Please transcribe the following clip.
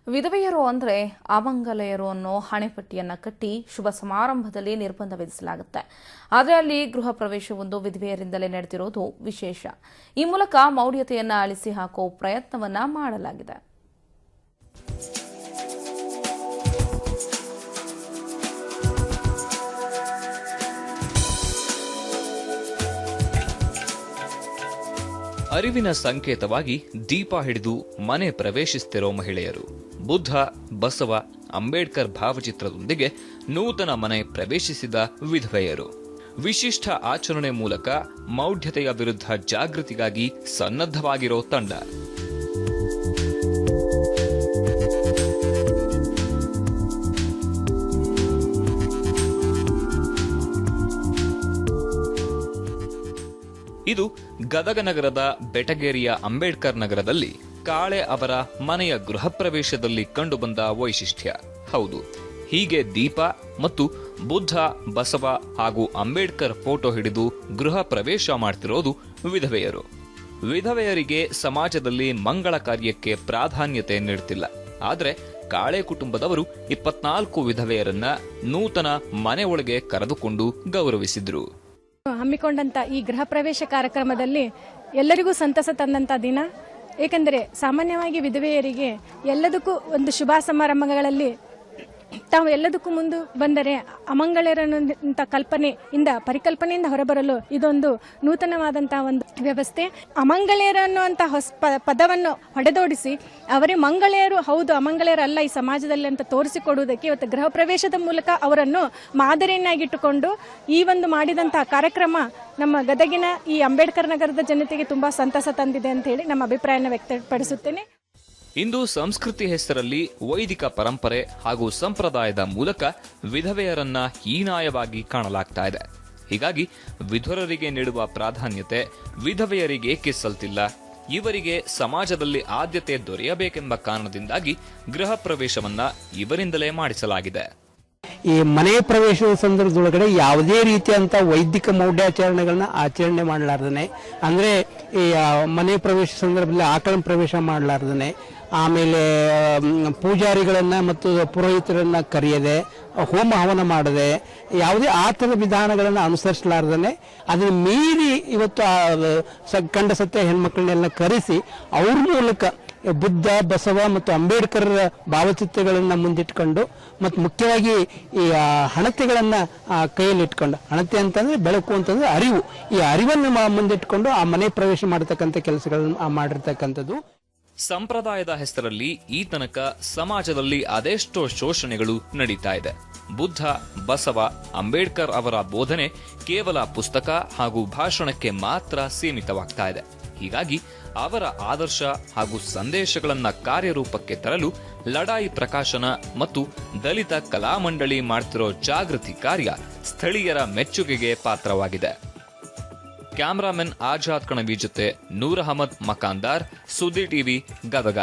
ವಿಧವೆಯರು ಅಂದರೆ ಅಮಂಗಲೆಯರು ಅನ್ನೋ ಹಣೆಪಟ್ಟಿಯನ್ನು ಕಟ್ಟಿ ಶುಭ ಸಮಾರಂಭದಲ್ಲಿ ನಿರ್ಬಂಧ ವಿಧಿಸಲಾಗುತ್ತೆ. ಆದರೆ ಅಲ್ಲಿ ಗೃಹ ಪ್ರವೇಶವೊಂದು ವಿಧವೆಯರಿಂದಲೇ ನಡೆದಿರೋದು ವಿಶೇಷ. ಈ ಮೂಲಕ ಮೌಢ್ಯತೆಯನ್ನು ಅಳಿಸಿ ಹಾಕೋ ಪ್ರಯತ್ನವನ್ನ ಮಾಡಲಾಗಿದೆ. ಅರಿವಿನ ಸಂಕೇತವಾಗಿ ದೀಪ ಹಿಡಿದು ಮನೆ ಪ್ರವೇಶಿಸುತ್ತಿರೋ ಮಹಿಳೆಯರು, ಬುದ್ಧ, ಬಸವ, ಅಂಬೇಡ್ಕರ್ ಭಾವಚಿತ್ರದೊಂದಿಗೆ ನೂತನ ಮನೆ ಪ್ರವೇಶಿಸಿದ ವಿಧವೆಯರು, ವಿಶಿಷ್ಟ ಆಚರಣೆ ಮೂಲಕ ಮೌಢ್ಯತೆಯ ವಿರುದ್ಧ ಜಾಗೃತಿಗಾಗಿ ಸನ್ನದ್ಧವಾಗಿರೋ ತಂಡ. ಇದು ಗದಗ ನಗರದ ಬೆಟಗೇರಿಯ ಅಂಬೇಡ್ಕರ್ ನಗರದಲ್ಲಿ ಕಾಳೆ ಅವರ ಮನೆಯ ಗೃಹ ಪ್ರವೇಶದಲ್ಲಿ ಕಂಡುಬಂದ ವೈಶಿಷ್ಟ್ಯ. ಹೌದು, ಹೀಗೆ ದೀಪ ಮತ್ತು ಬುದ್ಧ, ಬಸವ ಹಾಗೂ ಅಂಬೇಡ್ಕರ್ ಫೋಟೋ ಹಿಡಿದು ಗೃಹ ಪ್ರವೇಶ ಮಾಡ್ತಿರೋದು ವಿಧವೆಯರು. ವಿಧವೆಯರಿಗೆ ಸಮಾಜದಲ್ಲಿ ಮಂಗಳ ಕಾರ್ಯಕ್ಕೆ ಪ್ರಾಧಾನ್ಯತೆ ನೀಡುತ್ತಿಲ್ಲ. ಆದರೆ ಕಾಳೆ ಕುಟುಂಬದವರು 24 ವಿಧವೆಯರನ್ನ ನೂತನ ಮನೆ ಒಳಗೆ ಕರೆದುಕೊಂಡು ಗೌರವಿಸಿದ್ರು. ಹಮ್ಮಿಕೊಂಡಂತ ಈ ಗೃಹ ಪ್ರವೇಶ ಕಾರ್ಯಕ್ರಮದಲ್ಲಿ ಎಲ್ಲರಿಗೂ ಸಂತಸ ತಂದಂತ ದಿನ. ಏಕೆಂದರೆ ಸಾಮಾನ್ಯವಾಗಿ ವಿಧವೆಯರಿಗೆ ಎಲ್ಲದಕ್ಕೂ ಒಂದು ಶುಭ ಸಮಾರಂಭಗಳಲ್ಲಿ ತಾವು ಎಲ್ಲದಕ್ಕೂ ಮುಂದೆ ಬಂದರೆ ಅಮಂಗಳರನ್ನಂತ ಪರಿಕಲ್ಪನೆಯಿಂದ ಹೊರಬರಲು ಇದೊಂದು ನೂತನವಾದಂತಹ ಒಂದು ವ್ಯವಸ್ಥೆ. ಅಮಂಗಳೆಯರು ಅನ್ನುವಂಥ ಪದವನ್ನು ಹೊಡೆದೋಡಿಸಿ ಅವರೇ ಮಂಗಳೆಯರು, ಹೌದು ಅಮಂಗಳೆಯರಲ್ಲ ಈ ಸಮಾಜದಲ್ಲಿ ಅಂತ ತೋರಿಸಿಕೊಡುವುದಕ್ಕೆ ಇವತ್ತು ಗೃಹ ಪ್ರವೇಶದ ಮೂಲಕ ಅವರನ್ನು ಮಾದರಿಯನ್ನಾಗಿಟ್ಟುಕೊಂಡು ಈ ಒಂದು ಮಾಡಿದಂತಹ ಕಾರ್ಯಕ್ರಮ ನಮ್ಮ ಗದಗಿನ ಈ ಅಂಬೇಡ್ಕರ್ ನಗರದ ಜನತೆಗೆ ತುಂಬಾ ಸಂತಸ ತಂದಿದೆ ಅಂತ ಹೇಳಿ ನಮ್ಮ ಅಭಿಪ್ರಾಯನ ವ್ಯಕ್ತಪಡಿಸುತ್ತೇನೆ. ಇಂದು ಸಂಸ್ಕೃತಿ ಹೆಸರಲ್ಲಿ ವೈದಿಕ ಪರಂಪರೆ ಹಾಗೂ ಸಂಪ್ರದಾಯದ ಮೂಲಕ ವಿಧವೆಯರನ್ನ ಹೀನಾಯವಾಗಿ ಕಾಣಲಾಗ್ತಾ ಇದೆ. ಹೀಗಾಗಿ ವಿಧುರರಿಗೆ ನೀಡುವ ಪ್ರಾಧಾನ್ಯತೆ ವಿಧವೆಯರಿಗೆ ಏಕೆ ಸಲ್ತಿಲ್ಲ? ಇವರಿಗೆ ಸಮಾಜದಲ್ಲಿ ಆದ್ಯತೆ ದೊರೆಯಬೇಕೆಂಬ ಕಾರಣದಿಂದಾಗಿ ಗೃಹ ಪ್ರವೇಶವನ್ನ ಇವರಿಂದಲೇ ಮಾಡಿಸಲಾಗಿದೆ. ಈ ಮನೆ ಪ್ರವೇಶದ ಸಂದರ್ಭದೊಳಗಡೆ ಯಾವುದೇ ರೀತಿಯಂತ ವೈದಿಕ ಮೌಢ್ಯಾಚರಣೆಗಳನ್ನ ಆಚರಣೆ ಮಾಡಲಾರ್ದನೆ, ಅಂದ್ರೆ ಈ ಮನೆ ಪ್ರವೇಶ ಸಂದರ್ಭದಲ್ಲಿ ಆಕಳನ ಪ್ರವೇಶ ಮಾಡಲಾರ್ದನೆ, ಆಮೇಲೆ ಪೂಜಾರಿಗಳನ್ನ ಮತ್ತು ಪುರೋಹಿತರನ್ನ ಕರೆಯದೆ, ಹೋಮ ಹವನ ಮಾಡದೆ, ಯಾವುದೇ ಆ ಥರದ ವಿಧಾನಗಳನ್ನು ಅನುಸರಿಸಲಾರ್ದನೆ ಅದನ್ನ ಮೀರಿ ಇವತ್ತು ಕಂಡ ಸತ್ಯ ಹೆಣ್ಮಕ್ಳನ್ನೆಲ್ಲ ಕರೆಸಿ ಅವ್ರ ಮೂಲಕ ಬುದ್ಧ, ಬಸವ ಮತ್ತು ಅಂಬೇಡ್ಕರ್ ಭಾವಚಿತ್ರಗಳನ್ನ ಮುಂದಿಟ್ಕೊಂಡು ಮತ್ತು ಮುಖ್ಯವಾಗಿ ಈ ಹಣತೆಗಳನ್ನ ಕೈಯಲ್ಲಿಟ್ಕೊಂಡು, ಹಣತೆ ಅಂತಂದ್ರೆ ಬೆಳಕು ಅಂತಂದ್ರೆ ಅರಿವು, ಈ ಅರಿವನ್ನು ಮುಂದಿಟ್ಕೊಂಡು ಆ ಮನೆ ಪ್ರವೇಶ ಮಾಡತಕ್ಕಂಥ ಕೆಲಸಗಳನ್ನು ಮಾಡಿರ್ತಕ್ಕಂಥದ್ದು. ಸಂಪ್ರದಾಯದ ಹೆಸರಲ್ಲಿ ಈ ತನಕ ಸಮಾಜದಲ್ಲಿ ಅದೆಷ್ಟೋ ಶೋಷಣೆಗಳು ನಡೀತಾ ಇದೆ. ಬುದ್ಧ, ಬಸವ, ಅಂಬೇಡ್ಕರ್ ಅವರ ಬೋಧನೆ ಕೇವಲ ಪುಸ್ತಕ ಹಾಗೂ ಭಾಷಣಕ್ಕೆ ಮಾತ್ರ ಸೀಮಿತವಾಗ್ತಾ ಇದೆ. ಹೀಗಾಗಿ ಅವರ ಆದರ್ಶ ಹಾಗೂ ಸಂದೇಶಗಳನ್ನ ಕಾರ್ಯರೂಪಕ್ಕೆ ತರಲು ಲಡಾಯಿ ಪ್ರಕಾಶನ ಮತ್ತು ದಲಿತ ಕಲಾಮಂಡಳಿ ಮಾಡ್ತಿರೋ ಜಾಗೃತಿ ಕಾರ್ಯ ಸ್ಥಳೀಯರ ಮೆಚ್ಚುಗೆಗೆ ಪಾತ್ರವಾಗಿದೆ. ಕ್ಯಾಮರಾಮನ್ ಆಜಾದ್ ಕಣವಿ ಜೊತೆ ನೂರ್ ಅಹಮದ್ ಮಕಾಂದಾರ್, ಸುದ್ದಿ ಟಿವಿ, ಗದಗ.